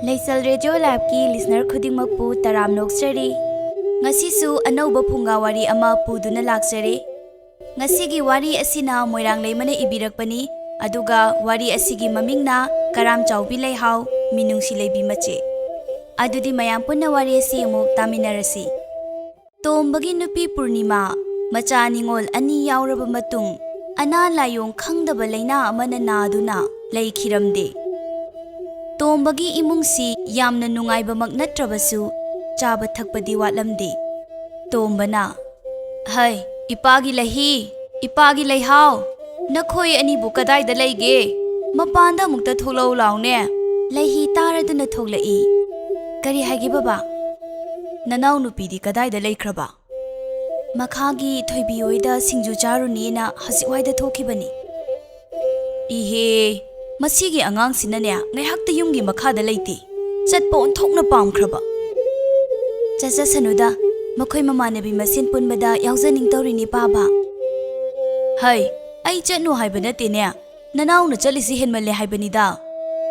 Leichal Radio Labki listener khudingmakpu taram noksari. Ngasisu anauba phunga wari ama puduna laksari. Ngasigi wari asina Moirangleima na ibirakpani. Aduga wari asigi mamingna Karam Chhaobi Leihao Minungshi Leibi Mache. Adudi mayam punna wari asi amuk taminarasi. Tombagi nupi Purnima macha ningol ani yauraba matung ana layong khangdaba laina amana naduna laikhiramde. Tombagi imungsi yamna nungaibamak natrabasu chaba thakpadi watlamde. Tombana hai ipagi lahi ipagi Leihao nakhoi anibu kadaida leige mapanda mukta tholau laune Leihi taraduna tholai kari haigi baba nanau nupidi kadaida leikraba makhagi thoibi oida singju charuni na hasiwaida thokibani ihe masigi angang sinane ngaihakta yumgi makhada leiti chatpa onthokna pamkhraba chacha sanuda makhoi mamanabi masin punbada yaujning tawrini paba hai ai chanu haibana tene nanau na chalisi henmalle haibanida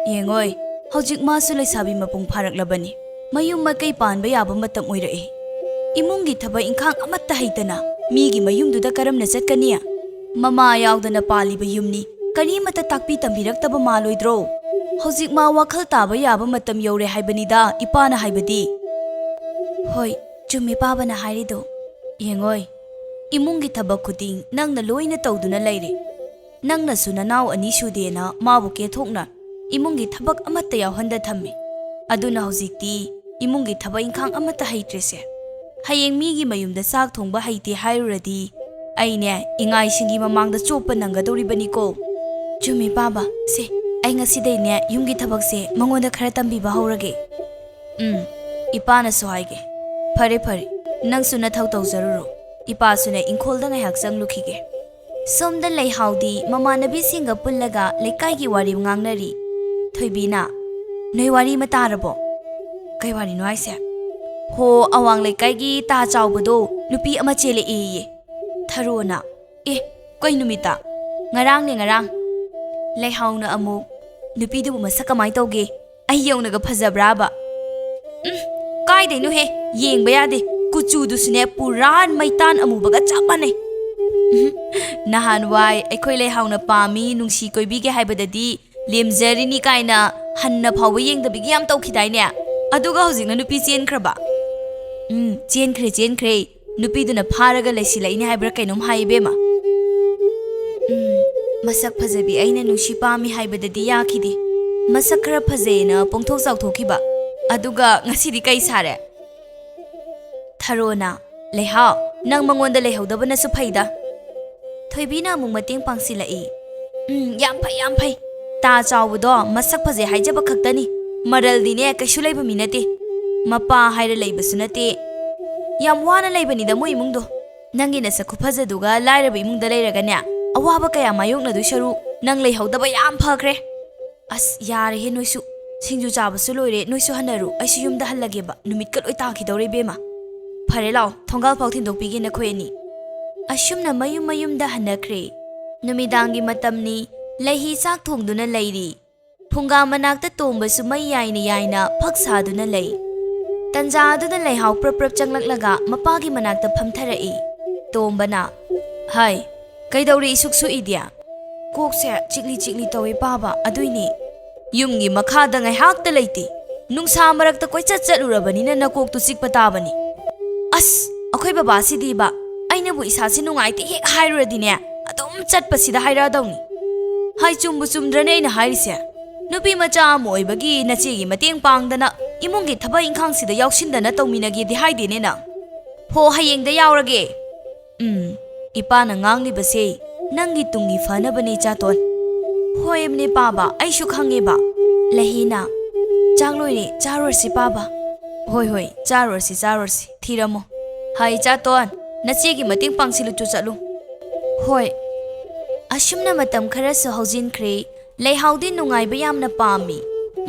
yengoi hojik masu leisabi mapung pharaklabani mayum makai panba yaba matam oirae imungi thaba ingkhang amatta haitana migi mayumduda karamna chatkaniya mama yaudana paliba yumni karimata takpi tambirak-taba maloidro hojik ma wakhal taba yaba matam yore haibanida ipana haibadi hoi chumi pabana hairido yengoi imungi thabak khuding nangna loina tawduna leire nangna sunanaw ani sudena mabu ke thokna imungi thabak amatta yawhanda thammi aduna hojikti imungi thaba ingkhang amatta haitrese hayeng migi mayumda sak thongba haiti hairuradi aine ingai singi mamangda chopa nangadoribani ko chumi baba se ai ngasidai ne yumgi thabak se mangonda khara tambi ba haurage ipana sohaige phare phare nang suna thau tawjaruro ipa suna ingkholda ngai haksang lukhige somda Leihaudi mamanabi singa pullaga lekai gi wari ngangnari thoibina noi wari matarabo kai wari no aise ho awang lekai gi ta chawbado nupi ama chele e tharona koi numita ngarang ne ngarang Leihao na amuk nupi du masak kamai tawge ai yongnaga phajabraba kai dei no he yengba yade kuchu du sune puran maitan amubaga chapane nahan wai aikhoi Leihao na pami nungsi koibige haibadadi lemjarini kaina hanna phawba yengdabigi yam tawkhidai ne aduga hojikna nupi chenkraba chenkre nupi duna pharaga leisilaini haibra kainom haibema masak phajabi aina nungsi pami haibadadi yakhidi masak khara phajena pongthok chawthokiba aduga ngasidi kai sare tharona Leihao nang mangonda leihaudabana su phaida thoibina mung mating pangsilai yam phai ta chawbudo masak phaje haijaba khaktani maral dine kaisu leiba minate mapa haira leiba sunate yam wana leibani da moi mungdo nangi na sakhu phajaduga lairaba imungda leiragane awaba kaya mayokna du sharu nang leihaudaba yam phakre as yare he noisu singju chabasu loire noisu hanaru aisu yumda hallageba numit kaloi taki dore bema phare law thongal phau thindok pige na khoeni ashumna mayum da hanakre numidangi matamni Leihi sak thongduna leiri phunga manakta tombasu mai yaina phaksaduna lei tanja aduna Leihao prap changlaklaga mapagi manakta phamtharai tombana hai kaidori isuksu idia kokse chikli tawi baba aduini yumgi makhada ngai hakta leiti nungsa marakta koi chatchalurabani na nakok tu chikpa tabani as akhoi baba sidi ba aina bu isasi nungaiti hek hairuradine adum chatpasida hairadawni hai chumbu chumdrane ina hairise nupi macha moibagi nachigi mateng pangdana imungi thaba ingkhang sida yaushindana tawminagi di haidene na ho hayengda yaurage ipana ngangli base nangi tungi fana bani chaton hoemne baba aishu khange ba Leihina changloi charorsi baba hoi charorsi thiramo hai chaton nachigi mateng pangsilu chu chalu hoi ashumna matam khara su haujin khre Leihaudi nungaiba yamna pami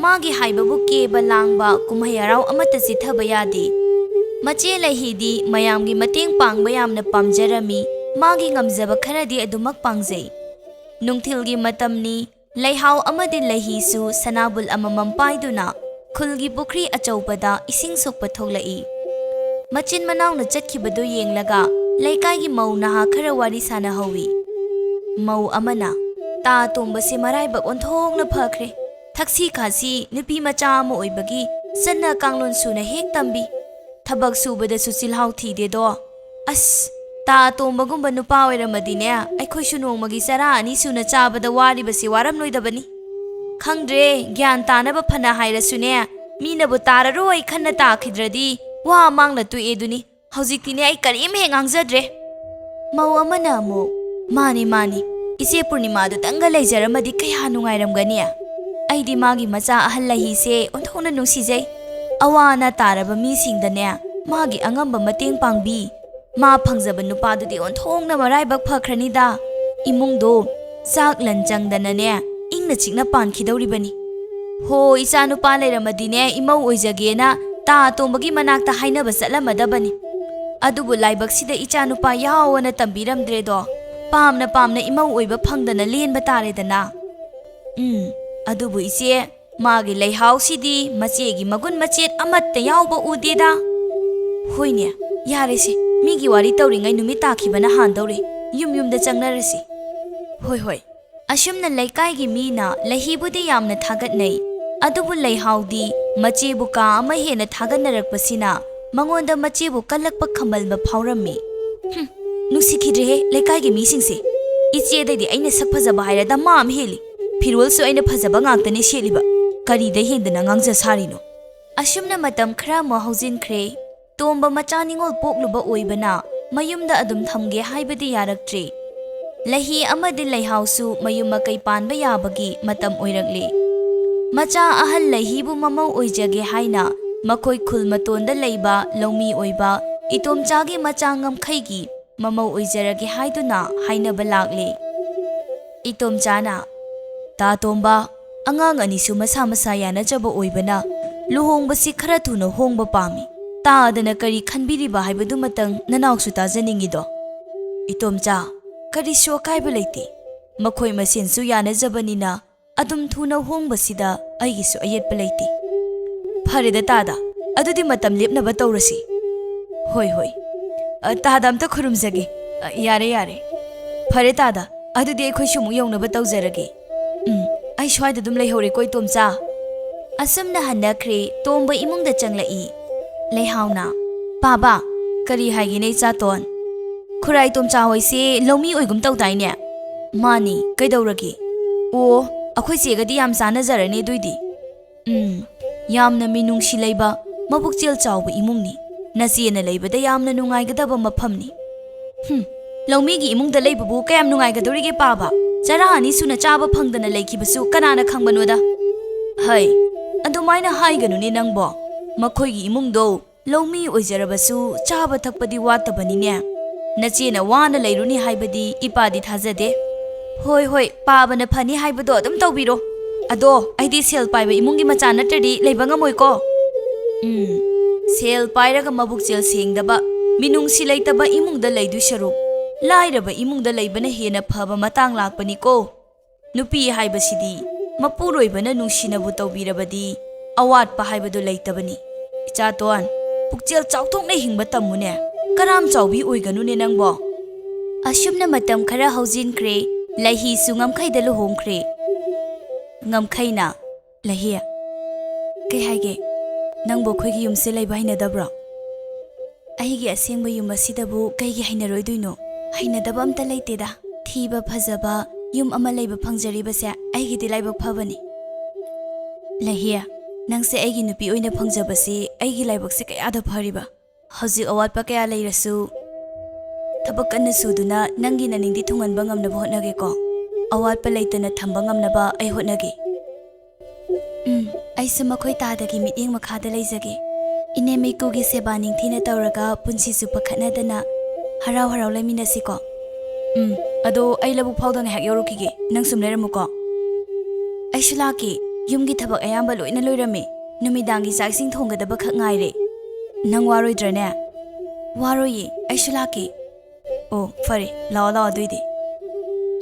magi haibabu keba langba kumhayarau amata sithaba yadi mache Leihidi mayamgi mateng pangba yamna pamjarami magi ngamjaba kharadi adumak pangjai nungthilgi matamni Leihao amadi Leihisu sanabul amamam paiduna ꯈꯨꯜꯒꯤ ꯄꯨꯈ꯭ꯔꯤ ꯑꯆꯧꯕꯗ ꯏꯁꯤꯡ ꯁꯣꯛꯄ ꯊꯣꯛꯂꯛꯏ꯫ ꯃꯆꯤꯟ ꯃꯅꯥꯎꯅ ꯆꯠꯈꯤꯕꯗꯨ ꯌꯦꯡꯂꯒ ꯂꯩꯀꯥꯏꯒꯤ ꯃꯧ ꯅꯍꯥ ꯈꯔ ꯋꯥꯔꯤ ꯁꯥꯅꯍꯧꯏ꯫ ꯃꯧ ꯑꯃꯅ ꯇꯥ ꯇꯣꯝꯕꯁꯦ ꯃꯔꯥꯏꯕꯛ ꯑꯣꯟꯊꯣꯛꯅ ꯐꯈ꯭ꯔꯦ꯫ ꯊꯛꯁꯤ ꯈꯥꯁꯤ ꯅꯨꯄꯤ ꯃꯆꯥ ꯑꯃ ꯑꯣꯏꯕꯒꯤ ꯆꯠꯅ ꯀꯥꯡꯂꯣꯟ ꯁꯨꯅ ꯍꯦꯛ ꯇꯝꯕꯤ꯫ ꯊꯕꯛ ꯁꯨꯕꯗꯁꯨ ꯆꯤꯜꯍꯥꯎ ꯊꯤꯗꯦꯗꯣ꯫ ꯑꯁ ꯇꯥ ꯇꯣꯝꯕꯒꯨꯝꯕ ꯅꯨꯄꯥ ꯑꯣꯏꯔꯝꯃꯗꯤꯅꯦ ꯑꯩꯈꯣꯏꯁꯨ ꯅꯣꯡꯃꯒꯤ ꯆꯔꯥ 2 ꯁꯨꯅ ꯆꯥꯕꯗ ꯋꯥꯔꯤꯕꯁꯤ ꯋꯥꯔꯝꯂꯣꯏꯗꯕꯅꯤ꯫ ꯈꯪꯗ꯭ꯔꯦ, ꯒ꯭ꯌꯥꯟ ꯇꯥꯅꯕ ꯐꯅ ꯍꯥꯏꯔꯁꯨꯅꯦ ꯃꯤꯅꯕꯨ ꯇꯥꯔꯔꯣꯏ ꯈꯟꯅ ꯇꯥꯈꯤꯗ꯭ꯔꯗꯤ ꯋꯥ ꯃꯥꯡꯂ ꯇꯣꯛꯑꯦꯗꯨꯅꯤ꯫ ꯍꯧꯖꯤꯛꯇꯤꯅꯦ ꯑꯩ ꯀꯔꯤꯝ ꯍꯦꯛ ꯉꯥꯡꯖꯗ꯭ꯔꯦ꯫ ꯃꯧ ꯑꯃꯅ ꯑꯃꯨꯛ ꯃꯥꯅꯤ ꯏꯆꯦ ꯄꯨꯔꯅꯤꯃꯥꯗꯨꯇꯪꯒ ꯂꯩꯖꯔꯝꯃꯗꯤ ꯀꯌꯥ ꯅꯨꯡꯉꯥꯏꯔꯝꯒꯅꯤ꯫ ꯑꯩꯗꯤ ꯃꯥꯒꯤ ꯃꯆꯥ ꯑꯍꯜ ꯂꯩꯍꯤꯁꯦ ꯑꯣꯟꯊꯣꯛꯅ ꯅꯨꯡꯁꯤꯖꯩ꯫ ꯑꯋꯥ ꯑꯅꯥ ꯇꯥꯔꯕ ꯃꯤꯁꯤꯡꯗꯅꯦ ꯃꯥꯒꯤ ꯑꯉꯝꯕ ꯃꯇꯦꯡ ꯄꯥꯡꯕꯤ꯫ ꯃꯥ ꯐꯪꯖꯕ ꯅꯨꯄꯥꯗꯨꯗꯤ ꯑꯣꯟꯊꯣꯛꯅ ꯃꯔꯥꯏꯕꯛ ꯐꯈ꯭ꯔꯅꯤꯗ꯫ ꯏꯃꯨꯡꯗꯣ ꯆꯥꯛ ꯂꯟ ꯆꯪꯗꯅꯅꯦ ꯏꯪꯅ ꯆꯤꯛꯅ ꯄꯥꯟꯈꯤꯗꯧꯔꯤꯕꯅꯤ꯫ ꯍꯣ, ꯏꯆꯥ ꯅꯨꯄꯥ ꯂꯩꯔꯝꯃꯗꯤꯅꯦ ꯏꯃꯧ ꯑꯣꯏꯖꯒꯦꯅ ꯇꯥ ꯇꯣꯝꯕꯒꯤ ꯃꯅꯥꯛꯇ ꯍꯥꯏꯅꯕ ꯆꯠꯂꯝꯃꯗꯕꯅꯤ꯫ ꯑꯗꯨꯕꯨ ꯂꯥꯏꯕꯛꯁꯤꯗ ꯏꯆꯥ ꯅꯨꯄꯥ ꯌꯥꯎꯋꯅ ꯇꯝꯕꯤꯔꯝꯗ꯭ꯔꯦꯗꯣ꯫ ꯄꯥꯝꯅ ꯏꯃꯧ ꯑꯣꯏꯕ ꯐꯪꯗꯅ ꯂꯦꯟꯕ ꯇꯥꯔꯦꯗꯅ꯫ ꯑꯗꯨꯕꯨ ꯏꯆꯦ, ꯃꯥꯒꯤ ꯂꯩꯍꯥꯎꯁꯤꯗꯤ ꯃꯆꯦꯒꯤ ꯃꯒꯨꯟ ꯃꯆꯦꯠ ꯑꯃꯠꯇ ꯌꯥꯎꯕ ꯎꯗꯦꯗ꯫ ꯍꯣꯏꯅꯦ, ꯌꯥꯔꯦꯁꯦ, ꯃꯤꯒꯤ ꯋꯥꯔꯤ ꯇꯧꯔꯤꯉꯩ ꯅꯨꯃꯤꯠ ꯇꯥꯈꯤꯕꯅ ꯍꯥꯟꯗꯧꯔꯦ꯫ ꯌꯨꯝꯗ ꯆꯪꯅꯔꯁꯤ꯫ ꯍꯣꯏ꯫ ꯑꯁꯨꯝꯅ ꯂꯩꯀꯥꯏꯒꯤ ꯃꯤꯅ ꯂꯩꯍꯤꯕꯨꯗꯤ ꯌꯥꯝꯅ ꯊꯥꯒꯠꯅꯩ꯫ ꯑꯗꯨꯕꯨ ꯂꯩꯍꯥꯎꯗꯤ ꯃꯆꯦꯕꯨ ꯀꯥ ꯑꯃ ꯍꯦꯟꯅ ꯊꯥꯒꯠꯅꯔꯛꯄꯁꯤꯅ ꯃꯉꯣꯟꯗ ꯃꯆꯦꯕꯨ ꯀꯜꯂꯛꯄ ꯈꯝꯕꯜꯕ ꯐꯥꯎꯔꯝꯃꯤ꯫ ꯅꯨꯡꯁꯤꯈꯤꯗ꯭ꯔꯦꯍꯦ ꯂꯩꯀꯥꯏꯒꯤ ꯃꯤꯁꯤꯡꯁꯦ꯫ ꯏꯆꯦꯗꯩꯗꯤ ꯑꯩꯅ ꯁꯛ ꯐꯖꯕ ꯍꯥꯏꯔꯗ ꯃꯥ ꯑꯃ ꯍꯦꯜꯂꯤ꯫ ꯐꯤꯔꯣꯜꯁꯨ ꯑꯩꯅ ꯐꯖꯕ ꯉꯥꯛꯇꯅꯤ ꯁꯦꯠꯂꯤꯕ꯫ ꯀꯔꯤꯗ ꯍꯦꯟꯗꯅ ꯉꯥꯡꯖ ꯁꯥꯔꯤꯅꯣ? ꯑꯁꯨꯝꯅ ꯃꯇꯝ ꯈꯔ ꯑꯃꯨꯛ ꯍꯧꯖꯤꯟꯈ꯭ꯔꯦ꯫ ꯇꯣꯝꯕ ꯃꯆꯥ ꯅꯤꯡꯉꯣꯜ ꯄꯣꯛꯂꯨꯕ ꯑꯣꯏꯕꯅ ꯃꯌꯨꯝꯗ ꯑꯗꯨꯝ ꯊꯝꯒꯦ ꯍꯥꯏꯕꯗꯤ ꯌꯥꯔꯛꯇ꯭ꯔꯦ꯫ ꯂꯩꯍꯤ ꯑꯃꯗꯤ ꯂꯩꯍꯥꯎꯁꯨ ꯃꯌꯨꯝ ꯃꯀꯩ ꯄꯥꯟꯕ ꯌꯥꯕꯒꯤ ꯃꯇꯝ ꯑꯣꯏꯔꯛꯂꯦ꯫ ꯃꯆꯥ ꯑꯍꯜ ꯂꯩꯍꯤꯕꯨ ꯃꯃꯧ ꯑꯣꯏꯖꯒꯦ ꯍꯥꯏꯅ ꯃꯈꯣꯏ ꯈꯨꯜ ꯃꯇꯣꯟꯗ ꯂꯩꯕ ꯂꯧꯃꯤ ꯑꯣꯏꯕ ꯏꯇꯣꯝꯆꯥꯒꯤ ꯃꯆꯥ ꯉꯝꯈꯩꯒꯤ ꯃꯃꯧ ꯑꯣꯏꯖꯔꯒꯦ ꯍꯥꯏꯗꯨꯅ ꯍꯥꯏꯅꯕ ꯂꯥꯛꯂꯦ꯫ ꯏꯇꯣꯝꯆꯥꯅ ꯇꯥ ꯇꯣꯝꯕ, ꯑꯉꯥꯡ ꯑꯅꯤꯁꯨ ꯃꯁꯥ ꯌꯥꯅꯖꯕ ꯑꯣꯏꯕꯅ ꯂꯨꯍꯣꯡꯕꯁꯤ ꯈꯔ ꯊꯨꯅ ꯍꯣꯡꯕ ꯄꯥꯝꯃꯤ꯫ ꯇꯥꯗꯅ ꯀꯔꯤ ꯈꯟꯕꯤꯔꯤꯕ ꯍꯥꯏꯕꯗꯨꯃꯇꯪ ꯅꯅꯥꯎꯁꯨ ꯇꯥꯖꯅꯤꯡꯉꯤꯗꯣ꯫ ꯏꯇꯣꯝꯆꯥ, ꯀꯔꯤꯁꯨ ꯑꯀꯥꯏꯕ ꯂꯩꯇꯦ꯫ ꯃꯈꯣꯏ ꯃꯁꯦꯟꯁꯨ ꯌꯥꯅꯖꯕꯅꯤꯅ ꯑꯗꯨꯝ ꯊꯨꯅ ꯍꯣꯡꯕꯁꯤꯗ ꯑꯩꯒꯤꯁꯨ ꯑꯌꯦꯠꯄ ꯂꯩꯇꯦ꯫ ꯐꯔꯦꯗ ꯇꯥꯗ, ꯑꯗꯨꯗꯤ ꯃꯇꯝ ꯂꯦꯞꯅꯕ ꯇꯧꯔꯁꯤ꯫ ꯍꯣꯏ, ꯇꯥꯗ ꯑꯝꯇ ꯈꯨꯔꯨꯝꯖꯒꯦ꯫ ꯌꯥꯔꯦ꯫ ꯐꯔꯦ ꯇꯥꯗ, ꯑꯗꯨꯗꯤ ꯑꯩꯈꯣꯏꯁꯨ ꯑꯃꯨꯛ ꯌꯧꯅꯕ ꯇꯧꯖꯔꯒꯦ꯫ ꯑꯩ ꯁ꯭ꯋꯥꯏꯗ ꯑꯗꯨꯝ ꯂꯩꯍꯧꯔꯦꯀꯣ ꯏꯇꯣꯝꯆꯥ꯫ ꯑꯁꯨꯝꯅ ꯍꯟꯅꯈ꯭ꯔꯦ꯫ ꯇꯣꯝꯕ ꯏꯃꯨꯡꯗ ꯆꯪꯂꯛꯏ꯫ ꯂꯩꯍꯥꯎꯅ ꯄꯥꯕ, ꯀꯔꯤ ꯍꯥꯏꯒꯦꯅꯦ ꯏꯆꯥꯇꯣꯟ? ꯈꯨꯔꯥꯏ ꯏꯇꯣꯝꯆꯥ ꯍꯣꯏꯁꯦ ꯂꯧꯃꯤ ꯑꯣꯏꯒꯨꯝ ꯇꯧꯗꯥꯏꯅꯦ? ꯃꯥꯅꯤ, ꯀꯩꯗꯧꯔꯒꯦ? ꯑꯣ, ꯑꯩꯈꯣꯏ ꯆꯦꯒꯗꯤ ꯌꯥꯝ ꯆꯥꯟꯅꯖꯔꯅꯤ ꯑꯗꯨꯏꯗꯤ꯫ ꯌꯥꯝꯅ ꯃꯤꯅꯨꯡꯁꯤ ꯂꯩꯕ ꯃꯕꯨꯛꯆꯦꯜ ꯆꯥꯎꯕ ꯏꯃꯨꯡꯅꯤ꯫ ꯅꯆꯦꯅ ꯂꯩꯕꯗ ꯌꯥꯝꯅ ꯅꯨꯡꯉꯥꯏꯒꯗꯕ ꯃꯐꯝꯅꯤ꯫ ꯂꯧꯃꯤꯒꯤ ꯏꯃꯨꯡꯗ ꯂꯩꯕꯕꯨ ꯀꯌꯥꯝ ꯅꯨꯡꯉꯥꯏꯒꯗꯧꯔꯤꯒꯦ ꯄꯥꯕ? ꯆꯔꯥ 2 ꯁꯨꯅ ꯆꯥꯕ ꯐꯪꯗꯅ ꯂꯩꯈꯤꯕꯁꯨ ꯀꯅꯥꯅ ꯈꯪꯕꯅꯣꯗ? ꯍꯩ, ꯑꯗꯨꯃꯥꯏꯅ ꯍꯥꯏꯒꯅꯨꯅꯦ ꯅꯪꯕꯣ꯫ ꯃꯈꯣꯏꯒꯤ ꯏꯃꯨꯡꯗꯣ ꯂꯧꯃꯤ ꯑꯣꯏꯖꯔꯕꯁꯨ ꯆꯥꯕ ꯊꯛꯄꯗꯤ ꯋꯥꯠꯇꯕꯅꯤꯅꯦ꯫ ꯅꯆꯦꯅ ꯋꯥꯅ ꯂꯩꯔꯨꯅꯤ ꯍꯥꯏꯕꯗꯤ ꯏꯄꯥꯗꯤ ꯊꯥꯖꯗꯦ꯫ ꯍꯣꯏ, ꯄꯥꯕꯅ ꯐꯅꯤ ꯍꯥꯏꯕꯗꯣ ꯑꯗꯨꯝ ꯇꯧꯕꯤꯔꯣ꯫ ꯑꯗꯣ ꯑꯩꯗꯤ ꯁꯦꯜ ꯄꯥꯏꯕ ꯏꯃꯨꯡꯒꯤ ꯃꯆꯥ ꯅꯠꯇ꯭ꯔꯗꯤ ꯂꯩꯕ ꯉꯝꯃꯣꯏꯀꯣ꯫ ꯁꯦꯜ ꯄꯥꯏꯔꯒ ꯃꯕꯨꯛꯆꯦꯜ ꯁꯦꯡꯗꯕ, ꯃꯤꯅꯨꯡꯁꯤ ꯂꯩꯇꯕ ꯏꯃꯨꯡꯗ ꯂꯩꯗꯣꯏ ꯁꯔꯨꯛ ꯂꯥꯏꯔꯕ ꯏꯃꯨꯡꯗ ꯂꯩꯕꯅ ꯍꯦꯟꯅ ꯐꯕ ꯃꯇꯥꯡ ꯂꯥꯛꯄꯅꯤꯀꯣ꯫ ꯅꯨꯄꯤ ꯍꯥꯏꯕꯁꯤꯗꯤ ꯃꯄꯨꯔꯣꯏꯕꯅ ꯅꯨꯡꯁꯤꯅꯕꯨ ꯇꯧꯕꯤꯔꯕꯗꯤ ꯑꯋꯥꯠꯄ ꯍꯥꯏꯕꯗꯨ ꯂꯩꯇꯕꯅꯤ꯫ ꯏꯆꯥꯇꯣꯟ, ꯄꯨꯛꯆꯦꯜ ꯆꯥꯎꯊꯣꯛꯅ ꯍꯤꯡꯕ ꯇꯝꯃꯨꯅꯦ꯫ ꯀꯔꯥꯝ ꯆꯥꯎꯕꯤ ꯑꯣꯏꯒꯅꯨꯅꯦ ꯅꯪꯕꯣ꯫ ꯑꯁꯨꯝꯅ ꯃꯇꯝ ꯈꯔ ꯍꯧꯖꯤꯟꯈ꯭ꯔꯦ꯫ ꯂꯩꯍꯤꯁꯨ ꯉꯝꯈꯩꯗ ꯂꯨꯍꯣꯡꯈ꯭ꯔꯦ꯫ ꯉꯝꯈꯩꯅ ꯂꯩꯍꯤ, ꯀꯩ ꯍꯥꯏꯒꯦ? ꯅꯪꯕꯨ ꯑꯩꯈꯣꯏꯒꯤ ꯌꯨꯝꯁꯦ ꯂꯩꯕ ꯍꯩꯅꯗꯕ꯭ꯔꯣ? ꯑꯩꯒꯤ ꯑꯁꯦꯡꯕ ꯌꯨꯝ ꯑꯁꯤꯗꯕꯨ ꯀꯩꯒꯤ ꯍꯩꯅꯔꯣꯏꯗꯣꯏꯅꯣ? ꯍꯩꯅꯗꯕ ꯑꯝꯇ ꯂꯩꯇꯦꯗ꯫ ꯊꯤꯕ ꯐꯖꯕ ꯌꯨꯝ ꯑꯃ ꯂꯩꯕ ꯐꯪꯖꯔꯤꯕꯁꯦ ꯑꯩꯒꯤꯗꯤ ꯂꯥꯏꯕꯛ ꯐꯕꯅꯤ꯫ ꯂꯩꯍꯤ, ꯅꯪꯁꯦ ꯑꯩꯒꯤ ꯅꯨꯄꯤ ꯑꯣꯏꯅ ꯐꯪꯖꯕꯁꯤ ꯑꯩꯒꯤ ꯂꯥꯏꯕꯛꯁꯦ ꯀꯌꯥꯗ ꯐꯔꯤꯕ꯫ ꯍꯧꯖꯤꯛ ꯑꯋꯥꯠꯄ ꯀꯌా ꯂꯩꯔꯁꯨ ꯊꯕꯛ ꯀꯟꯅ ꯁꯨꯗꯨꯅ ꯅꯪꯒꯤ ꯅꯅꯤꯡꯗꯤ ꯊꯨꯡꯍꯟꯕ ꯉꯝꯅꯕ ꯍꯣꯠꯅꯒꯦꯀꯣ꯫ ꯑꯋꯥꯠꯄ ꯂꯩꯇꯅ ꯊꯝꯕ ꯉꯝꯅꯕ ꯑꯩ ꯍꯣꯠꯅꯒꯦ꯫ ꯑꯩꯁꯨ ꯃꯈꯣꯏ ꯇꯥꯗꯒꯤ ꯃꯤꯠꯌꯦꯡ ꯃꯈꯥꯗ ꯂꯩꯖꯒꯦ꯫ ꯏꯅꯦꯝ ꯏꯀꯨꯒꯤ ꯁꯦꯕꯥ ꯅꯤꯡꯊꯤꯅ ꯇꯧꯔꯒ ꯄꯨꯟꯁꯤ ꯆꯨꯞꯄ ꯈꯠꯅꯗꯅ ꯍꯔꯥꯎ ꯂꯩꯃꯤꯟꯅꯁꯤꯀꯣ꯫ ꯑꯗꯣ ꯑꯩ ꯂꯧꯕꯨꯛ ꯐꯥꯎꯗ ꯉꯥꯏꯍꯥꯛ ꯌꯧꯔꯨꯈꯤꯒꯦ꯫ ꯅꯪ ꯁꯨꯝ ꯂꯩꯔꯝꯃꯨꯀꯣ꯫ ꯑꯩꯁꯨ ꯂꯥꯛꯀꯦ꯫ ꯌꯨꯝꯒꯤ ꯊꯕꯛ ꯑꯌꯥꯝꯕ ꯂꯣꯏꯅ ꯂꯣꯏꯔꯝꯃꯦ꯫ ꯅꯨꯃꯤꯗꯥꯡꯒꯤ ꯆꯥꯛ ꯏꯁꯤꯡ ꯊꯣꯡꯒꯗꯕ ꯈꯛ ꯉꯥꯏꯔꯦ꯫ ꯅꯪ ꯋꯥꯔꯣꯏꯗ꯭ꯔꯅꯦ? ꯋꯥꯔꯣꯏꯌꯦ, ꯑꯩꯁꯨ ꯂꯥꯛꯀꯦ꯫ ꯑꯣ, ꯐꯔꯦ, ꯂꯥꯛꯑꯣ ꯑꯗꯨꯏꯗꯤ꯫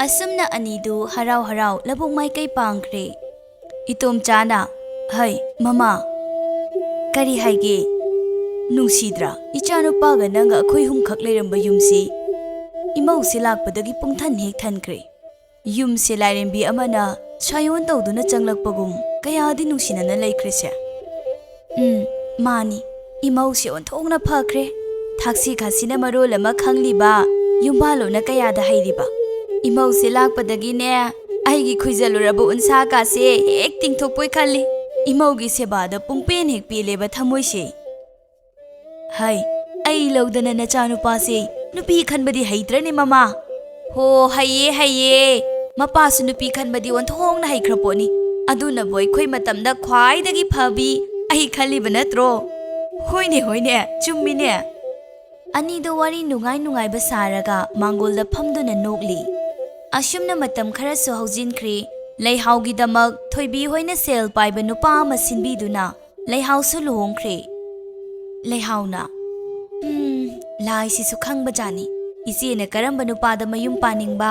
ꯑꯁꯨꯝꯅ ꯑꯅꯤꯗꯨ ꯍꯔꯥꯎ ꯂꯧꯕꯨꯛ ꯃꯥꯏꯀꯩ ꯄꯥꯡꯈ꯭ꯔꯦ꯫ ꯏꯇꯣꯝꯆꯥꯅ ꯍꯩ ꯃꯃꯥ, Kari haige Nungsidra ichanupaga nanga akhoi humkhak leiramba yumsi imau se lakpadagi pungthan hek thankre yum se lairembi amana chayon tawduna changlakpagum kayadi nungsinana laikhrese mani imau se onthongna phakre thaksi khasina marol ama khangliba yumbalona kayada hairiba imau se lakpadagi ne aigi khuijaluraba unsa ka se hek tingthokpoi khalli imau gi sebada pungpen hek pileba thamoise hai ai lodana nachanupa se nupi khanbadi haitrane mama ho haye mapasu nupi khanbadi onthong na haikraponi aduna boy khoi matamda khwai dagi phabi ai khaliba natro hoine chummine ani do wari nungai basaraga mangolda phamduna nokli asumna matam khara so haujinkri Leihao gi damak thoibi hoina sel paiba nupa ma sinbiduna Leihao su luhongkhre Leihao na lai si su khangba jani isi ne karamba nupada mayum paningba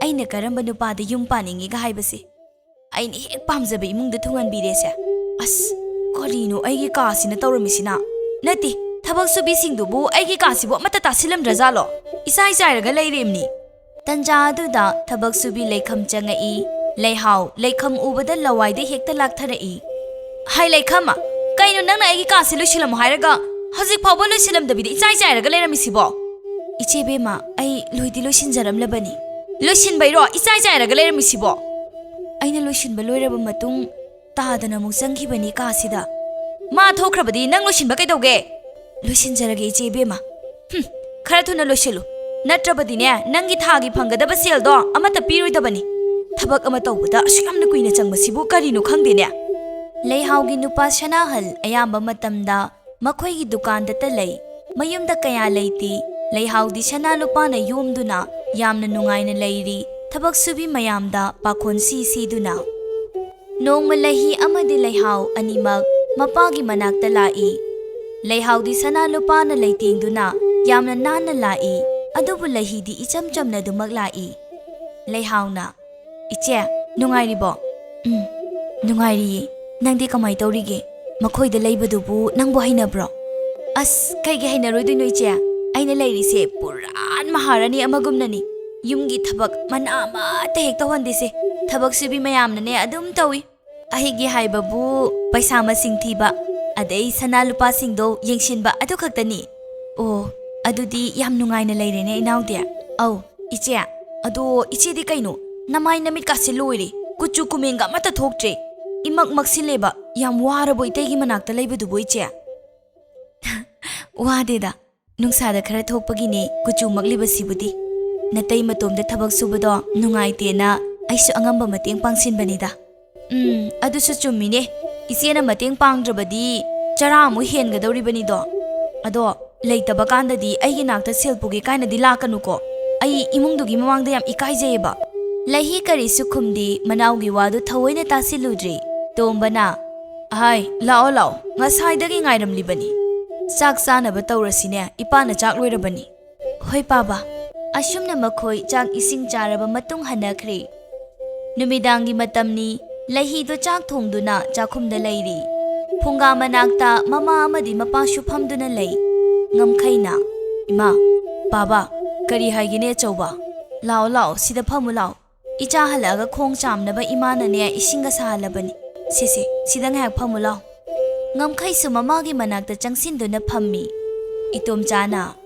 aina karamba nupada yum paningi ga haibase aini hek pamjabe imungda thungan birese as korino aigi ka sina tawramisina nati thabak su bisingdubu aigi ka sibo mata tasilam rajalo isai sairaga leiremni tanja aduda thabak su bi leikham changai Leihao leikham ubada lawaida hekta laktharai hai leikhama kaino nangna aigi ka si lusilam hairaga Hazik pawbo loisilam dabidi icai raga leiramisibo Ichebe ma ai loidi loisinjaram labani loisin bairo icai raga leiramisibo aina loisin ba loiraba matung tadana muk changhibani kasida ma thokrabadi nang loisin ba kaidauge loisin jarage ichebe ma khara thuna loisilu natrabadi ne nangi thagi phangadaba seldo amata piroidabani thabak ama tawbada asuyamna kuina changmasibu karino khangde ne Leihao gi nupa shanahal ayamba matamda Makhoi dukan da talay mayum da kaya layti Leihao di sana lupa na yumduna yamna nungay na layri thabak subi mayamda pakhon si duna nong malahi amadi Leihao animag mapagi manak talai Leihao di sana lupa na layting duna yamna nana lai adubu lahi di ichamcham na dumaglai Leihao na iche nungay ribo nungay ri nangdi kamay tawrige Makhoi da leibadubu nangbo hainabro as kaigi hainaroidoi iche aina leirise puran maharani amagumnani yumgi thabak manama te hek tawhandise thabak subi mayamna ne adum tawi ahigi haibabu paisa masing thiba adei sana lupa singdo yengshinba adu khaktani o adudi yam nungaina leirene inaudi au iche ado iche di kaino namai namit ka siloire kuchu kumenga mata thoktre imak maksileba yam warabo itegi manakta leibadubu iche wadeda nungsada khara thokpagine kuchu makliba sibudi natai matomda thabak subado nungaitena aisu angamba mateng pangsinbanida adusu chummine isena mateng pangdrabadi charamu hengadoribani do ado leitaba kandadi aigi nakta selpugi kainadi lakanuko ai imungdugi mamangda yam ikaijeyeba lahi kari sukhumdi manawgi wadu thawoina tasiludri Tombana Hai lao ngasai ngairam libani Chak chanaba tawrasine ipana chak loirabani Hoi paba asumna makhoi chak ising charaba matung hanakhre Numidangi matamni lahi do chak thongduna chakhumda leiri Phunga manakta mama amadi mapasu phamduna lei ngamkhaina ima baba kari haigine chauba lao sida phamu lao icha halaga khong chamnaba imana ne isinga sahalabani Sisi sidang hak phamulao ngamkhai su mamagi manakta changsin phammi itom chana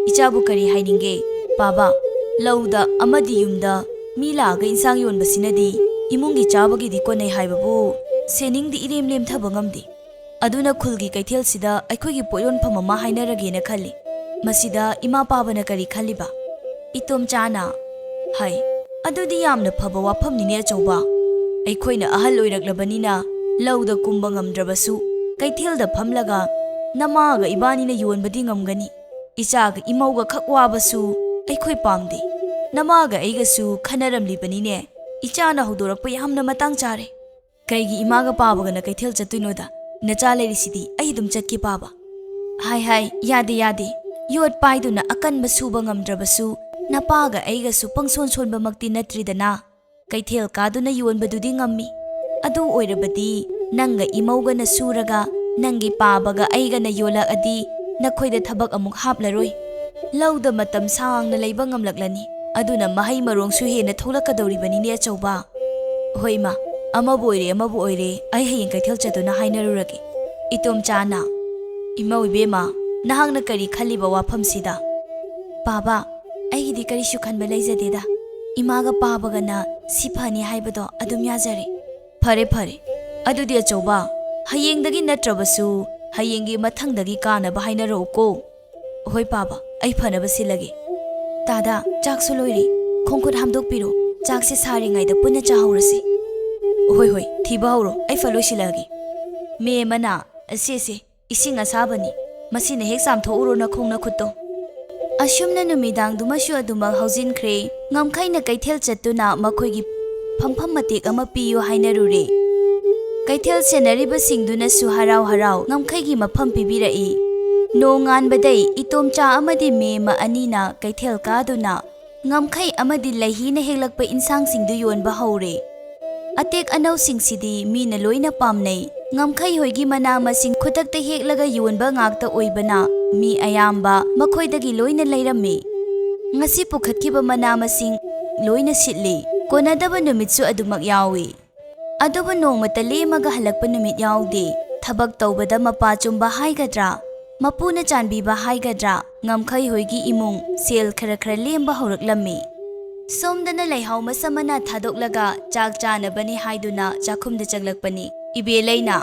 ichabu kari haininge baba lauda amadi yumda mila ga insang yon basinadi imungi chabagi di konai haibabu sening di irem thabangamdi aduna khulgi kaithel sida aikhogi poyon phamama hainarage na khalli masida ima pabana kari khaliba itom chana hai adudi yamna phaba wafamni ne chauba Aikhoina ahal oiraklabanina lauda kumba ngamdrabasu kaithelda phamlaga namaga ibanina yonbadi ngamgani ichaga imauga khakwabasu aikhoi pamde namaga aigasu khanaramlibanine ichana hodorakpa yamna matang chare kaigi imaga pabaga na kaithel chatuinoda nacha leirisidi ai dum chatki paba hai yade yot paiduna akanba suba ngamdrabasu napaga aigasu pangson sonba makti natridana Kaithel kaduna yonbadudi ngammi adu oirabadi nanga imauga na suraga Nangi pabaga aigana yolakadi nakhoida thabak amuk haplaroi. Lauda matam sangna leiba ngamlaklani. Aduna mahai marongsu hena tholakadoribani ne Chhaoba. Hoi ma, amabu oire ai hayeng kaithel chaduna hainaruragi. Itom chana. Ima uibema, nahangna kari khaliba wafamsida. Baba, aigidi karisu khanba leijadeda. Imaga pabagana sifani haibado adum yazari. Phare adudi Chhaoba, hayengdagi natrabasu hayengi mathangdagi kanaba hainaroko. Hoi baba, ai phanaba silagi. Dada, chaksu loiri, khongkhut hamdokpiro, chakse saringaida punna chahaurasi. Hoi, thiba hauro, ai faloisilagi. Me mana, asese, ising asabani, masina hek samthouro na khongna khutto. Asumna numidang dumashu adumal hauzinkhre, ngamkhaina kaithel chattuna makhoigi phampham matek ama piyo hainarure. Kaithel senariba singduna su harau ngamkhaigi mapham pibirai. Nongan badai itomcha amadi mema anina kaithel kaduna ngamkhai amadi Leihi na heglakpa insang singdu yonba haure. Atek anau singsidi mina loina pamnai ngamkhai hoigi mana masing khutakta heklaga yonba ngakta oibana mi ayamba makhoidagi loina leirame. Ngasi pukhatkiba mana masing loina sitli konadaba numitsu adumak yawi. Aduba nongmata lemaga halakpa numit yawde thabak tawbada mapachumba haigadra. Mapuna chanbiba haigadra ngamkhai hoigi imung sel khara lemba horaklami. Somdana Leihao masamana thadoklaga chak chanabani haiduna chakhumda chaglakpani. Ibe leina.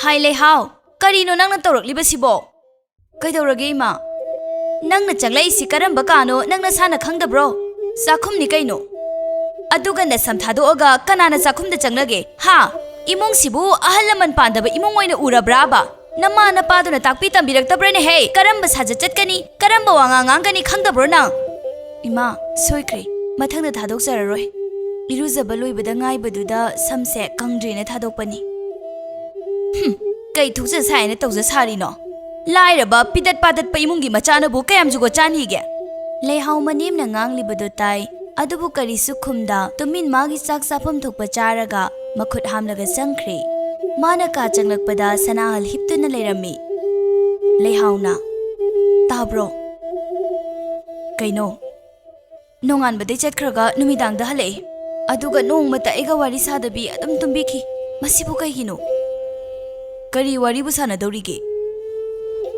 Hai Leihao, karino nangna tawrakliba sibo? Kaidawrage ima? Nangna changlaisi karamba kano nangna sana khangdabro? Chakhumni kaino? Aduga na samthadoaga kanana chakhumda changlage? Ha! Imung sibu ahal laman pandaba imung oina urabraba? Nama napaduna takpi tambiraktabrane hey karamba saja chatkani karamba wangangangani khangdabro nang. Ima soikre mathangda thadokjararoi. Iruzaba loibada ngaibaduda samse kangdrina thadokpani. Kai thukja saina tawja sarino. Lairaba pidat padat pa imungi machanabu kayam jugo chanige. Leihao manimna nganglibadu tai adubu karisu khumda tumin magi chak chafam thokpa charaga makhut hamlaga changkhre. Mana ka changlakpada sanahal hiptuna leirami. Leihao na tabro kaino nongan badai chatkhraga numidangda halai aduga nongmata ega wari sadabi adum tumbiki masibu kaigino kari wari bu sanadorige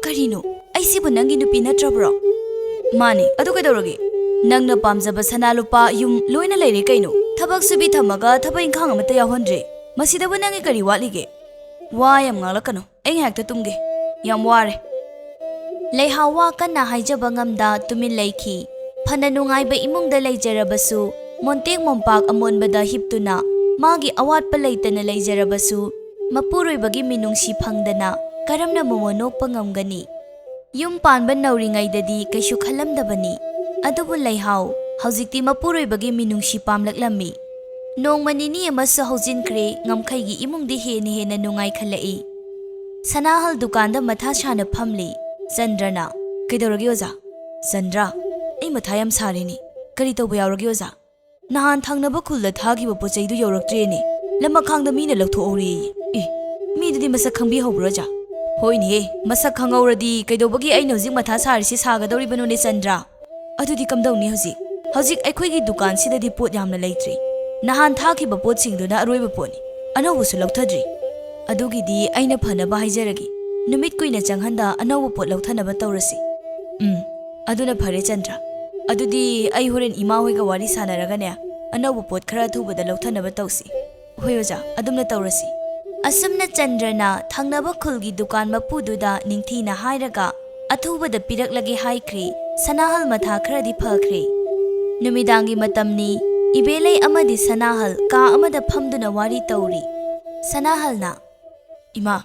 karino aisibu nangi nupi natrabro mani adu kaidorage nangna pamjaba sanalupa yum loina leire kaino thabak subi thamaga thabai inkhang amata yahondre masidabu nangi kari walige wa yam ngalakano eng hakta tumge yam ware Leihao wa kanna haijaba ngamda tumin leikhi phana nungaiba imungda leijarabasu montek mompak amonbada hiptuna magi awatpa leitana leijarabasu mapuroibagi minungshi phangdana karamna momonokpa ngamgani yum panba nauringaidadi kaishu khalamdabani adubu Leihao haujikti mapuroibagi minungshi pamlaklami nongmanini amasu haujinkre ngamkhaigi imungdi hena nungai khalai sanahal dukanda matha shana phamli Chandrana kaidorage oza Chandra ai matha yam sarini kari tawba yawrage oza nahan thangnaba khulda thagiba pochaidu yawraktreni lamakhangda mina lakthoori midudi masak khangbi hobroja hoini he masak khangauradi kaidobagi ai nojik matha sarisi sagadori banone Chandra adudi kamdawni hojik aikhoigi dukan sidadi pot yamna leitri nahan thagiba potsingduna aroiba poni anawusu laukthadri adugidi aina phanaba haijaragi numit kuina changhanda anawu pot lauthanaba tawrasi aduna phare Chandra adudi ai horen ima hoiga wari sanaragane anawu pot khara thubada lauthanaba tawsi hoyoja adumna tawrasi asumna Chandrana thangnaba khulgi dukan mapududa ningthina hairaga athubada piraklagi haikhri sanahal matha kharadi phakri numidangi matamni ibelei amadi sanahal ka amada phamduna wari tawri sanahalna ima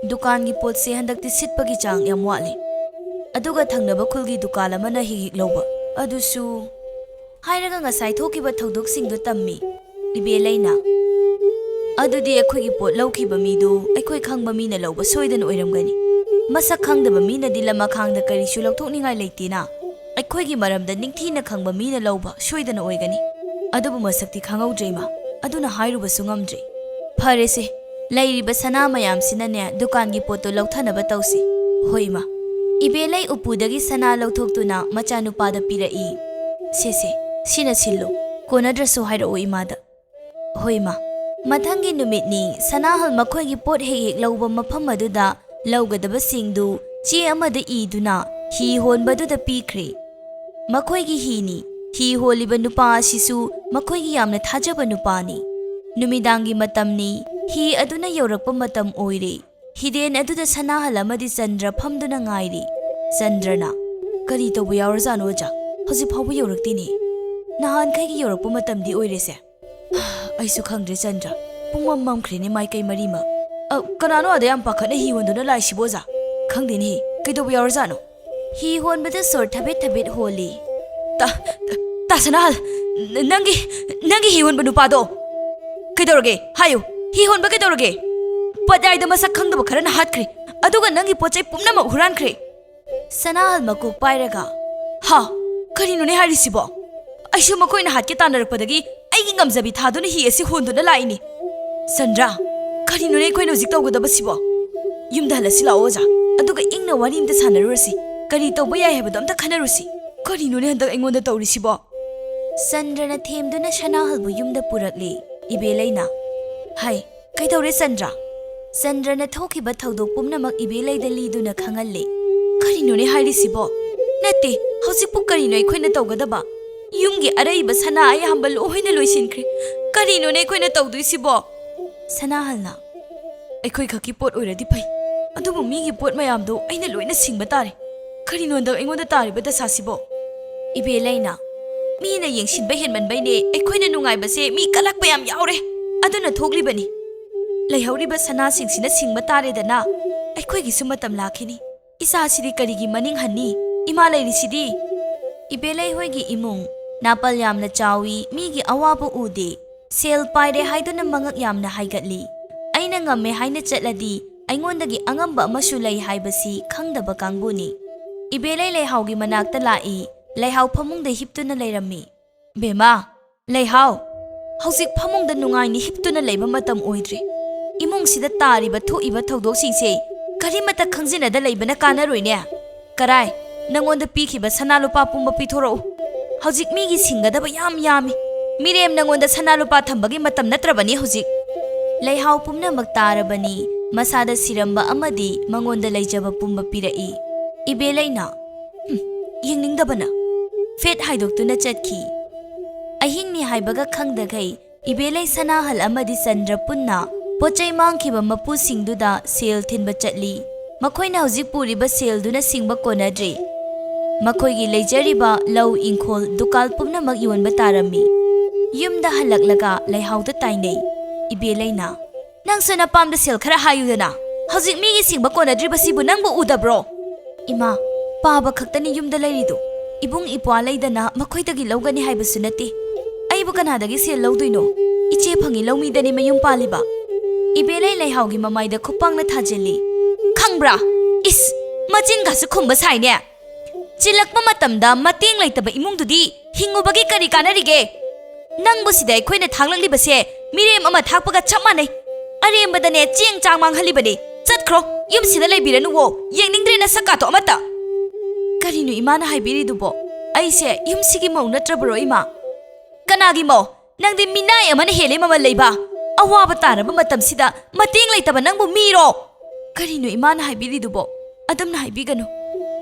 dukan gi pot se handakti sitpagi chang yam wali aduga thangnaba khulgi dukan amana higik loba adusu hairaga ngasai thokiba thodok singdu tammi ibeleina adudi ekhoigi pot lawkiba midu ekhoi khangba mina loba soidan oiramgani masak khangdaba mina dilama khangda karisu lawthokningai leitina ekhoigi maramda ningthina khangba mina loba soidan oigani adubu masakti khangau dreima aduna hairuba sungamdri pharese Leiriba sana mayam sinane dukangi poto lauthanaba tausi. Hoi ma. Ibelai upudagi sana lauthokutuna machanupada pirai. Sese, sina sillo. Konadraso hairo imada. Hoi ma. Mathangi numitni sanahal makhoigi pot hek lauba mafam aduda laugadaba singdu che amada iduna hi honbaduda pikre. Makhoigi hini hi holiba nupa asisu makhoigi yamna thajaba nupani. Numidangi matamni hi aduna yorakpa matam oire. Hiden aduda sanahal amadi Chandra phamduna ngairi. Chandrana kari tawba yawrajano ja hojik phawba yoraktini. Nahan khaigi yorakpa matamdi oirese. Aisu khangdre Chandra pungmam mamkhrini mai kai marima. Kanano ade yam pakhana hi honduna lai siboja. Khangdeni kai tawba yawrajano. Hi honbada sor thabet thabet holi. Ta sanahal nangi hi honba nupado. Kaidorage hayo hi honba kaidorage. Padai da masak khangdaba kharana hatkri aduga nangi pochai pumnama hurankre. Sanahal makuk pairaga ha karino ne harisibo aishu makoina hatke tanarakpadagi aigi ngamjabi thaduna hi asi honduna laini. Chandra karino ne koina hojik tawgadaba sibo yumda halasi laoja aduga ingna wari imta sanarurasi kari tawba yai habado amta khanarusi karino ne handak aingonda tawrisibo. Chandra na themduna Sanahal bu yumda purakli ibelaina hai kai tawre Chandra. Chandra na thokiba thawdok pumnamak ibelaida liduna khangalle. Karino ne harisibo nate hojikpu karino aikoina tawgadaba yumgi araiba sana ayamba loina loisinkre karino ne aikoina tawduisibo. Sanahalna aikoi khaki pot oiradi pai adubu migi pot mayamdo aina loina singba tare karino ndak aingonda tariba dasasibo. Ibelaina mina yengshinba henmanbaine aikoina nungaibase mi kalakpa yam yaure aduna thoklibani leihoriba sana singsina singba tare dana aikoigi sumatam lakhini. Isa sidi karigi maning hani ima lairi sidi. Ibelai hoigi imung napal yamna chawi migi awabu ude sel paire haiduna mangak yamna haigatli. Aina ngamme haina chatladi aingondagi angamba amasu lai haibasi khangdaba kangbuni. Ibelai Leihaugi manakta lai Leihau phamungda hiptuna leirammi. Bema Leihau hojik phamungda nungaini hiptuna leiba matam oidre. Imung sida tariba thoiba thodok singse karimata khangzinada leibana kanaroine. Karai nangonda pikhiba sanalupa pumba pithoro hojik migi singadaba yam yami mirem nangonda sanalupa thambagi matam natrabani hojik. Leihau pumna maktarabani masada siramba amadi mangonda leijaba pumba pirai. Ibelaina yingningdabana fet haidoktuna chatki. Ahingni haibaga khangdagai Ibelai Sanahal amadi Chandra punna pochai mangkhiba mapu singduda sel thinba chatli. Makhoina hojik puriba sel duna singba konadre. Makhoigi leijariba lau ingkhol dukal pumnamak yonba tarami. Yumda halaklaga Leihauda tainei. Ibelaina nang sana pamda sel khara hayudana hojik migi singba konadriba sibu nangbu udabro. Ima paba khaktani yumda leiridu ibung ipwa leidana makhoidagi lawgani haibasu nate. Aibu kanadagi sel lawduino iche phangi lawmidani mayum paliba. Ibelai Leihaugi mamaida khupangna thajeli. Khangbra is machin gasu khumba saine chilakpa matamda mateng laitaba imungdudi hingubagi kari kanarige. Nangbu sida aikoina thanglaklibase mirem ama thakpaga chap manai arembadane cheng chang manghalibani chatkhro yum sida leibiranu wo yengningdre na sakato amata. Karinu imana haibiridubo aise yum sigi mau natrabro ima kanagi mau nangdi minai amana hele mama leiba awaba taraba matam sida mateng laitaba nangbu miro. Karinu imana haibiridubo adamna haibiganu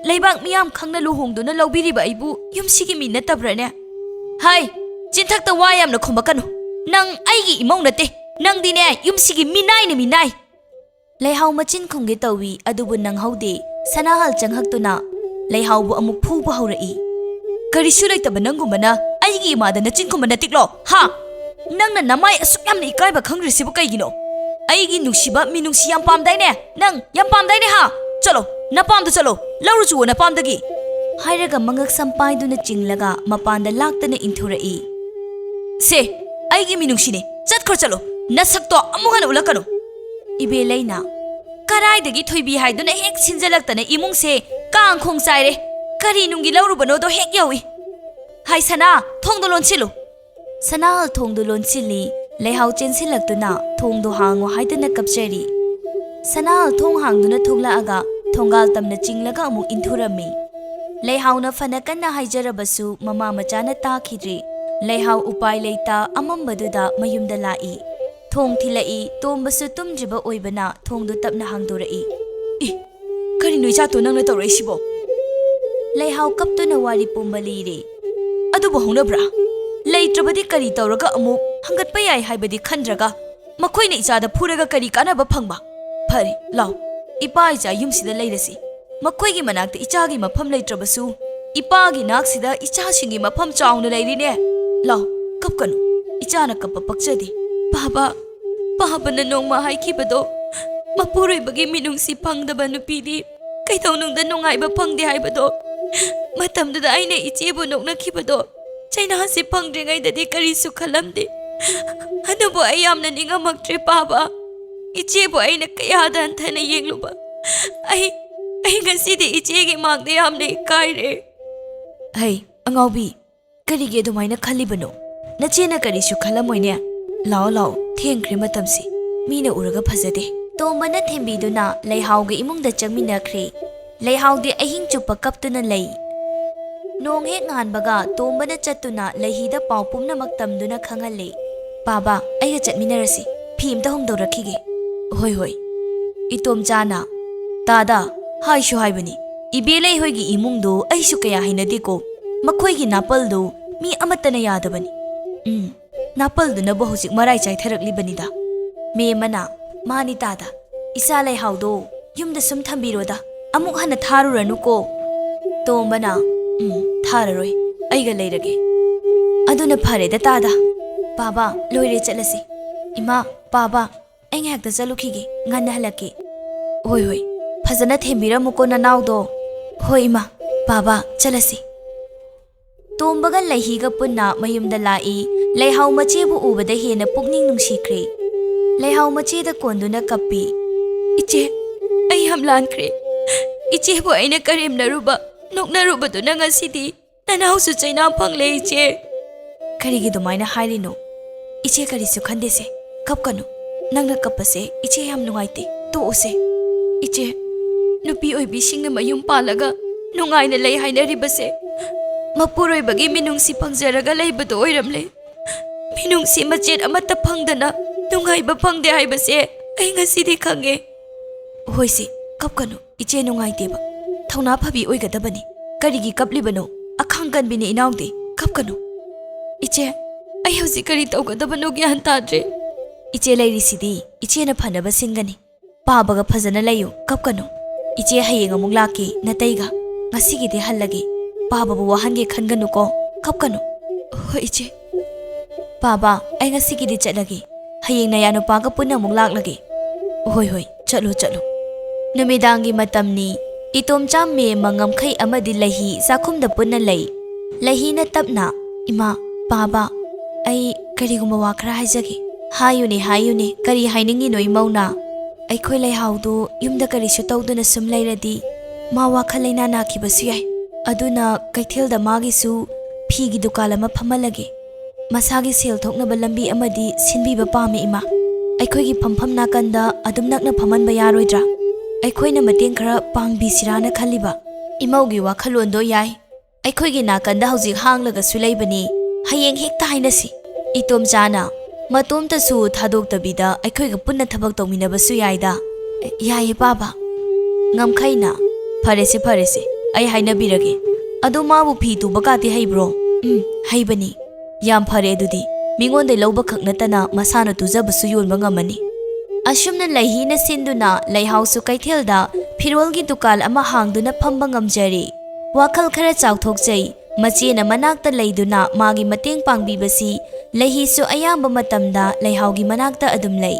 leibak miyam khangna luhongduna lawbiriba aibu yum sigi mi natabrane. Hai chinthakta wayam na khombakanu nang aigi imau nate nangdi ne yum sigi minai ne minai. Leihau machin khumge tawi adubu nang haude Sanahal changhaktuna Leihau bu amuk phuba haurai. Karisu laitaba nangumana aigi imada nachin khumana tiklo ha nangna namai asuk yamna ikaiba khangrisibu kaigino aigi nungsiba minungshi yam pamdaine nang yam pamdaine ha chalo napamda chalo lawruchu napamdagi hairaga mangak sampaiduna chinglaga mapanda laktana inthurai. Se aigi minungshi ne chatkhor chalo nasakto amugana ulakano. Ibelaina karaidagi thoibi haiduna hek sinjalaktana imungse kang khong saire kari nungi lawrubano hek yawi. Hai sana thongdo lonchilu. Sanahal thongdo lonchili Leihao chensilaktuna thongdo hango haidana kapchari. Sanal thong hangduna thoglaaga thongal tamna chinglaga amuk inthurami. Leihao na fana kanna haijarabasu mama machana takhidri. Leihao upai leita amambaduda mayumda lai. Thong thilai tombasu tumjiba oibana thongdu tapna hangdorai. Kari nui chato nangna tawrai sibo. Leihao kaptuna wari pumbaliri. Adubu hongnabra. Leitrabadi kari tawraga amuk hangatpa yai haibadi khandraga. Makhoina ichada phuraga kari kanaba phangba. Phari law. Ipa icha yumsida leirasi. Makhoigi manakta ichagi mafam leitrabasu. Ipagi naksida ichasingi mafam chawna leirine. Law, kapkanu. Ichana kappa pakchadi. Baba na nongma haikibado. Mapuroibagi minungshi phangdaba nupidi. Kaithaunungda nungaiba phangde haibado. Matamdada aina ichebu noknakibado. Chainahasi phangdringaidadi karisu khalamde. Adubu ai yamna ningamaktre baba. Ichebu aina kayada anthana yengluba. Ai ngasidi ichegi mangde yamna ikaire. Hey, angaubi. Karige adumaina khalibano. Nachena karisu khalamoine. Lao thengkhre matamsi. Mina uraga phajade. Tombana thembiduna Leihao ge imungda changminakhre. Leihao de ahing chupa kaptuna lei. Nong hek nganbaga tombana chattuna leihida paw pumnamak tamduna khanghale. Baba, aiga chatminarasi. Phi amta hongdawrakhige. Hoi. Itom chana. Tada, haishu haibani. Ibelei hoigi imungdo aisu kaya hainadeko. Makhoigi napaldo mi amatana yadabani. Napalduna bo hojik marai chaitharaklibani. Me mana mani tada. Isa Leihao do yumda sum thambiroda. Amuk hana tharuranu ko. Tombana thararoi. Aiga leirage. Aduna phare da tada. Baba loire chatlasi. Ima baba ai ngakta chalukhige nganna halake. Hoi. Phajana thembiramuko nanawdo. Hoi ima baba chalasi. Tombaga Leihiga punna mayumda lai. Leihao machebu ubada hena pukning nungsikre. Leihao macheda konduna kappi. Iche ai hamlankre. Ichebu aina karimnaruba noknaruba do nangasidi nanausu chainam phangle iche. Karigi dumaina hairino. Iche karisu khandese. Kapkanu. Nangna kapase iche yam nungaite. Toose. Iche nupi oibi singna mayum palaga nungaina lei hainaribase. Mapuroibagi minungshi phangjaraga leibado oiramle. Minungshi machet amata phangdana nungaiba phangde haibase ai ngasidi khange. Hoisi kapkanu iche nungaiteba. Thauna phabi oigadabani. Karigi kaplibano akhangkan bini inaudi kapkanu. Iche ai hausi kari tawgadabano gyan tadre. Iche leirisidi iche na phanaba singani. Pabaga phajana layu kapkanu. Iche hayeng amuk laki nataiga ngasigide hallage. Pababu wahange khanganu ko kapkanu. Hoi iche. Baba ai ngasigide chatlage. Hayeng na yanu paga punna amuk laklage. Hoi chalo. Numidangi matamni itom chamme mangamkhai amadi Leihi sakhumda punna lei. Leihi na tapna ima baba ai kariguma wa khara haijage. Hayune kari hainingi no imauna. Aikhoi Leihao do yumda karisu tawduna sum leiradi ma wakhal leina nakhibasu yai. Aduna kaithilda magisu phigi dukal ama phamalage. Masagi sel thoknaba lambi amadi sinbiba pami ima. Aikhoigi phampham nakanda adum nakna phamanba yaroidra. Aikhoina mateng khara pangbi sirana khaliba. Imaugi wakhallondo yai. Aikhoigi nakanda hojik hanglaga su leibani. Hayeng hekta hainasi. Itom chana matomta su thadoktabida aikhoiga punna thabak tawminabasu yaida. Yai baba. Ngamkhaina farese. Ai hainabirage. Ado mabu phi tubakati haibro. Haibani. Yam phare adudi. Mingonde lawba khaknatana masana tujabasu yonba ngamani. Ashumna Leihina sinduna Leihao su kaithelda phirolgi dukal ama hangduna phamba ngamjari. Wakhal khara chawthokjai. Machena manakta leiduna magi mateng pangbibasi Leihi su ayamba matamda Leihaugi manakta adum lei.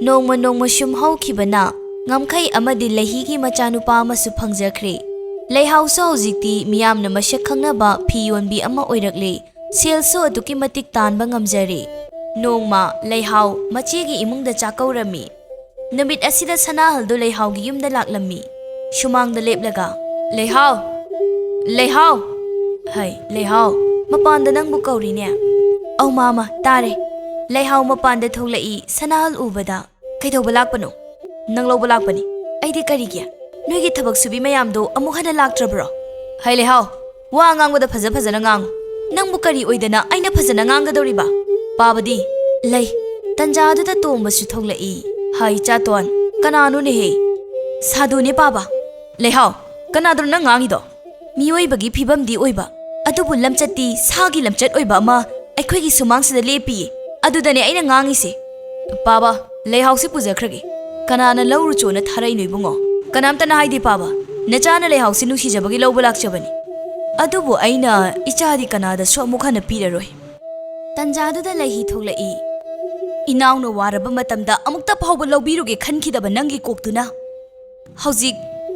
Nongma sum haukhibana ngamkhai amadi Leihigi machanupa amasu phangjakhre. Leihao su hojikti miyamna masek khangnaba phi yonbi ama oirakle. Selso aduki matik tanba ngamjari. Nongma Leihao machegi imungda chakaurami. Namit asida sanahaldo Leihaugi yumda laklami. Shumangda leplaga. Leihao. Hai Leihao. Mapanda nangbu kaurine. Oh mama tare. Leihao mapanda tholai sanahal ubada kaidauba lakpano nang lawba lakpani aidi karigi noigi thabak subi mayamdo amuk hana laktrabro hai Leihao wa ngangwada phajana ngang nangbu kari oidana aina phajana ngangadoriba pabadi lei tanja aduda tomba su tholai hai chaton kananu ne he sadu ne paba Leihao kanadro nang ngangido miyoibagi phibamdi oiba adubu lamchati sagi lamchat oiba ma aikhoigi sumangsida lepi adudane aina ngangise paba Leihao si pujakragi kanana lawru chona tharai noibungo kanamtana haidi paba nachana Leihao si nuksijabagi lawba lakchabani adubu aina ichadi kanada so amukhana piraroi tanjaduda Leihi tholai inawna waraba matamda amukta phawba lawbiruge khankhidaba nangi koktuna hauzik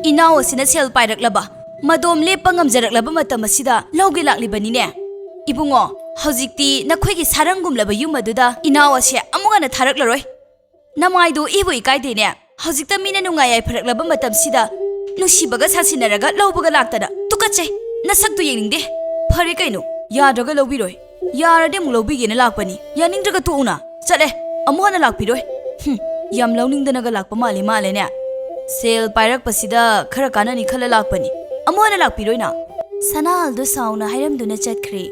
inaw asina sel pairaklaba madom lepa ngamjaraklaba matam asida lawge laklibanine ibungo haujikti nakhoi gi sarangum laba yum aduda inaw ase amugana tharaklaroi namaidu ibu ikaidene haujikta mina nungai ai pharaklaba matam sida nusibaga sasinaraga lawbaga laktada tukache nasaktu yeningde phare kaino yadraga lawbiroi yarade mu lawbigena lakpani yaningdraga tuuna chale amuhana lakpiroi yam lawningdanaga lakpa male ne sel pairak pasida khara kanani khala lakpani amuhana lakpiroina sanal du sauna hairamduna chatkri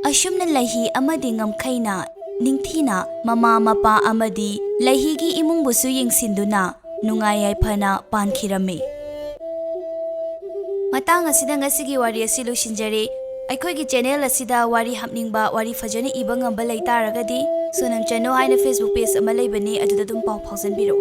ashumna Leihi amadi ngamkhaina ningthina mama mapa amadi Leihi gi imungbusu yengsinduna nungai yaifana pankhirami matang asida ngasigi wari asilu shinjare aikhoigi channel asida wari hapningba wari fajani ibangamba laitaragadi Sonam Chanu haina Facebook page ama leibani aduda dum pau phausan biro